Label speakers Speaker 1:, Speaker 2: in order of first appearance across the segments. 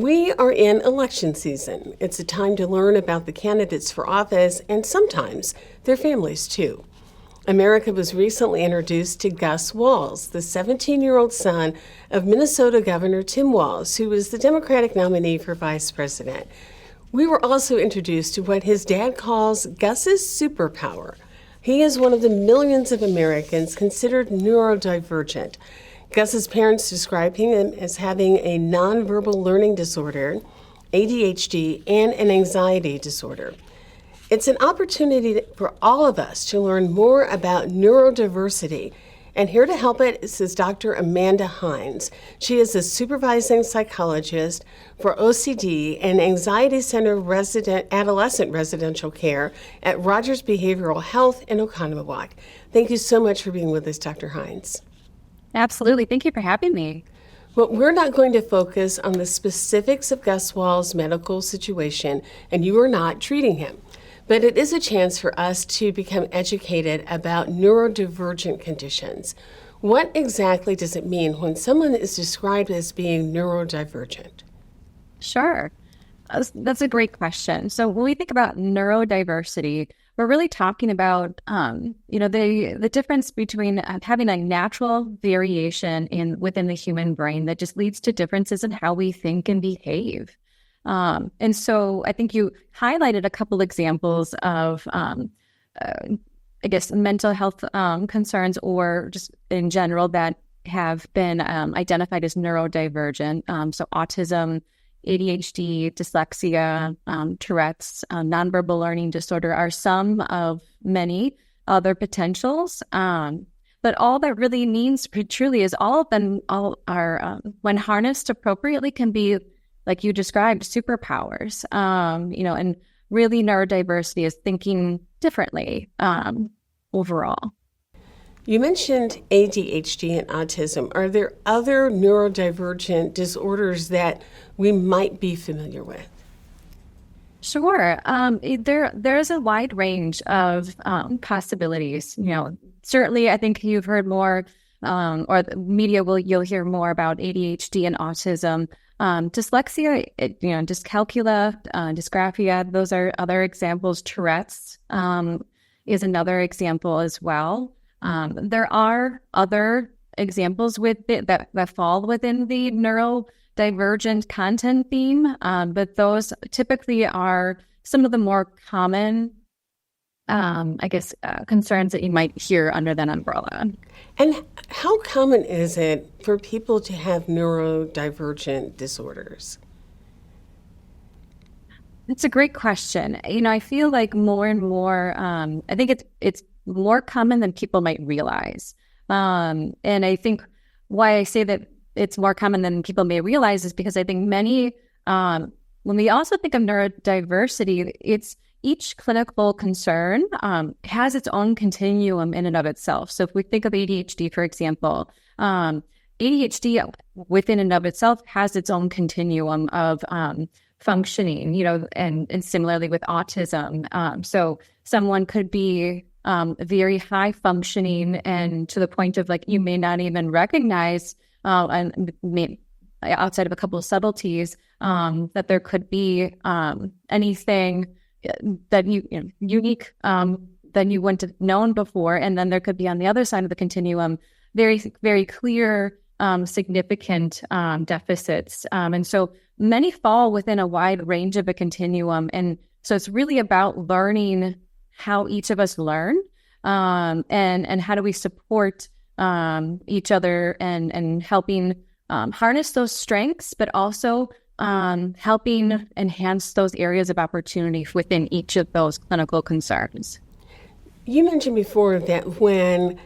Speaker 1: We are in election season. It's a time to learn about the candidates for office and sometimes their families too. America was recently introduced to Gus Walz, the 17-year-old son of Minnesota Governor Tim Walz, who was the Democratic nominee for vice president. We were also introduced to what his dad calls Gus's superpower. He is one of the millions of Americans considered neurodivergent. Gus's parents describe him as having a nonverbal learning disorder, ADHD, and an anxiety disorder. It's an opportunity for all of us to learn more about neurodiversity. And here to help it is Dr. Amanda Heins. She is a supervising psychologist for OCD and Anxiety Center Adolescent Residential Care at Rogers Behavioral Health in Oconomowoc. Thank you so much for being with us, Dr. Heins.
Speaker 2: Absolutely. Thank you for having me.
Speaker 1: Well, we're not going to focus on the specifics of Gus Walz's medical situation, and you are not treating him. But it is a chance for us to become educated about neurodivergent conditions. What exactly does it mean when someone is described as being neurodivergent?
Speaker 2: Sure. That's a great question. So when we think about neurodiversity, we're really talking about, the difference between having a natural variation within the human brain that just leads to differences in how we think and behave. And so I think you highlighted a couple examples of, mental health concerns or just in general that have been identified as neurodivergent. So autism, ADHD, dyslexia, Tourette's, nonverbal learning disorder are some of many other potentials. But all that really means truly is all of them are, when harnessed appropriately, can be, like you described, superpowers. And really neurodiversity is thinking differently overall.
Speaker 1: You mentioned ADHD and autism. Are there other neurodivergent disorders that we might be familiar with?
Speaker 2: Sure. There's a wide range of possibilities. Certainly I think you've heard more, or the media you'll hear more about ADHD and autism. Dyslexia, dyscalculia, dysgraphia, those are other examples. Tourette's is another example as well. There are other examples that fall within the neurodivergent content theme, but those typically are some of the more common, concerns that you might hear under that umbrella.
Speaker 1: And how common is it for people to have neurodivergent disorders?
Speaker 2: That's a great question. I feel like more and more, I think it's more common than people might realize. And I think why I say that it's more common than people may realize is because I think many, when we also think of neurodiversity, it's each clinical concern has its own continuum in and of itself. So if we think of ADHD, for example, ADHD within and of itself has its own continuum of functioning, and similarly with autism. So someone could be very high functioning and to the point of you may not even recognize, outside of a couple of subtleties, that there could be anything that unique that you wouldn't have known before. And then there could be on the other side of the continuum, very, very clear, significant deficits. And so many fall within a wide range of a continuum. And so it's really about learning how each of us learn, and how do we support each other and helping harness those strengths, but also helping enhance those areas of opportunity within each of those clinical concerns.
Speaker 1: You mentioned before that when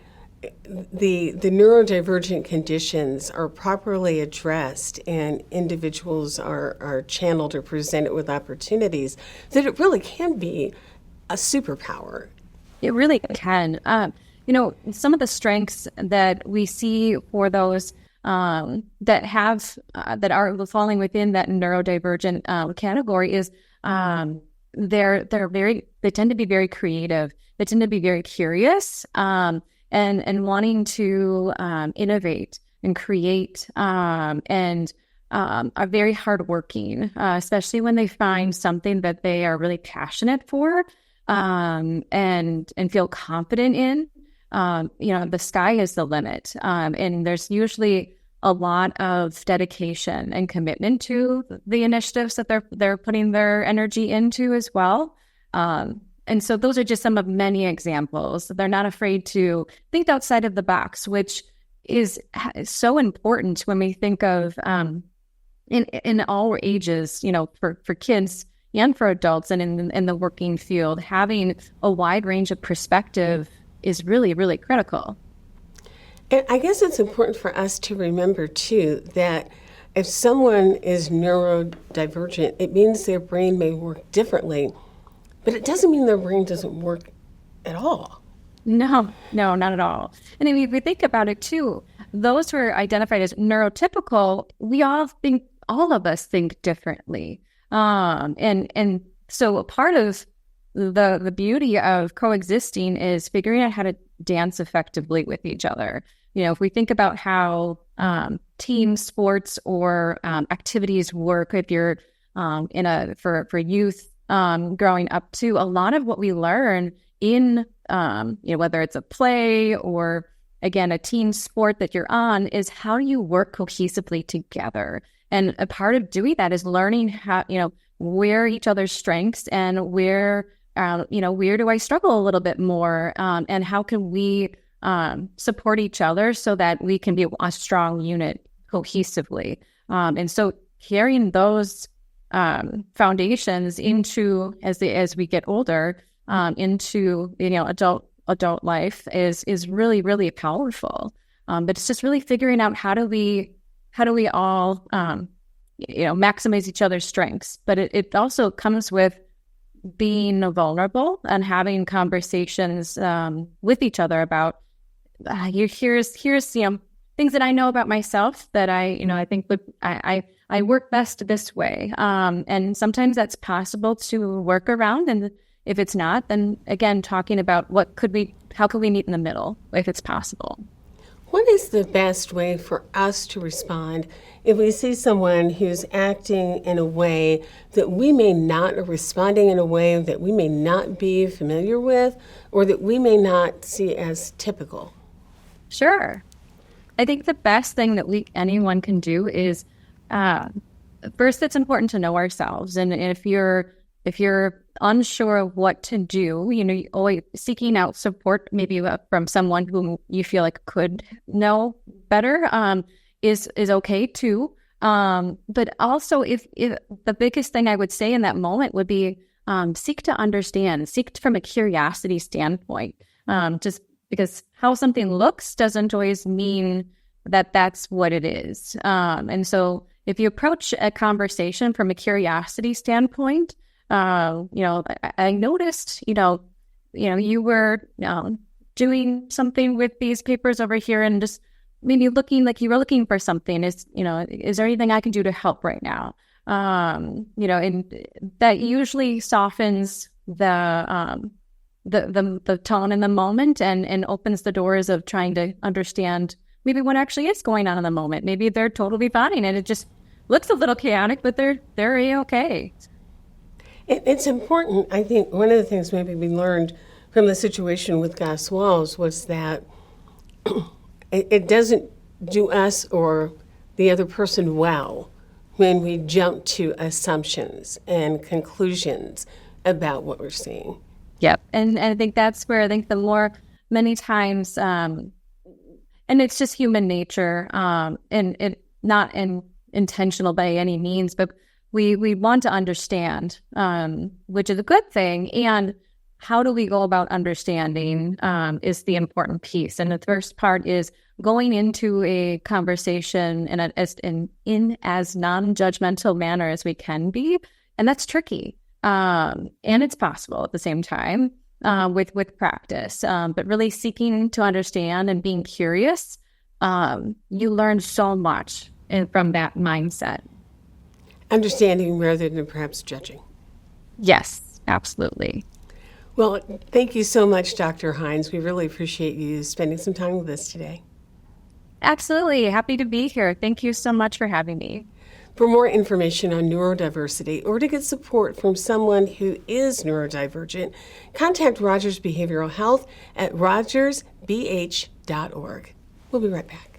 Speaker 1: the neurodivergent conditions are properly addressed and individuals are channeled or presented with opportunities, that it really can be a superpower.
Speaker 2: It really can. Some of the strengths that we see for those that are falling within that neurodivergent category is they tend to be very creative. They tend to be very curious, and wanting to innovate and create, and are very hardworking, especially when they find something that they are really passionate for, and feel confident in. The sky is the limit. And there's usually a lot of dedication and commitment to the initiatives that they're putting their energy into as well. And so those are just some of many examples. They're not afraid to think outside of the box, which is so important when we think of in all ages, for kids and for adults and in the working field, having a wide range of perspective is really, really critical.
Speaker 1: And I guess it's important for us to remember, too, that if someone is neurodivergent, it means their brain may work differently, but it doesn't mean their brain doesn't work at all.
Speaker 2: No, not at all. And if we think about it, too, those who are identified as neurotypical, all of us think differently. And so a part of the beauty of coexisting is figuring out how to dance effectively with each other. If we think about how team sports or activities work, if you're for youth growing up too, a lot of what we learn in whether it's a play or again a team sport that you're on is how do you work cohesively together. And a part of doing that is learning how where each other's strengths and where do I struggle a little bit more, and how can we support each other so that we can be a strong unit cohesively. And so carrying those foundations into as we get older into adult life is really, really powerful. But it's just really figuring out how do we all maximize each other's strengths. But it also comes with being vulnerable and having conversations with each other about here's things that I know about myself that I think I work best this way, and sometimes that's possible to work around, and if it's not, then again talking about how could we meet in the middle if it's possible.
Speaker 1: What is the best way for us to respond if we see someone who's acting in a way that we may not, or responding in a way that we may not be familiar with, or that we may not see as typical?
Speaker 2: Sure. I think the best thing that anyone can do is, first, it's important to know ourselves. And if you're unsure of what to do, always seeking out support, maybe from someone whom you feel like could know better, is okay too. But also, if the biggest thing I would say in that moment would be seek to understand, from a curiosity standpoint, just because how something looks doesn't always mean that that's what it is. And so if you approach a conversation from a curiosity standpoint, I noticed, you were doing something with these papers over here and just maybe looking like you were looking for something. Is there anything I can do to help right now? And that usually softens the tone in the moment and opens the doors of trying to understand maybe what actually is going on in the moment. Maybe they're totally fine and it just looks a little chaotic, but they're okay.
Speaker 1: It's important. I think one of the things maybe we learned from the situation with Gus Walls was that it doesn't do us or the other person well when we jump to assumptions and conclusions about what we're seeing.
Speaker 2: Yep. And I think that's where many times, and it's just human nature, and it not intentional by any means, but we want to understand, which is a good thing. And how do we go about understanding is the important piece. And the first part is going into a conversation in as non-judgmental manner as we can be. And that's tricky. And it's possible at the same time with practice. But really seeking to understand and being curious, you learn so much from that mindset.
Speaker 1: Understanding rather than perhaps judging.
Speaker 2: Yes, absolutely.
Speaker 1: Well, thank you so much, Dr. Heins. We really appreciate you spending some time with us today.
Speaker 2: Absolutely. Happy to be here. Thank you so much for having me.
Speaker 1: For more information on neurodiversity or to get support from someone who is neurodivergent, contact Rogers Behavioral Health at rogersbh.org. We'll be right back.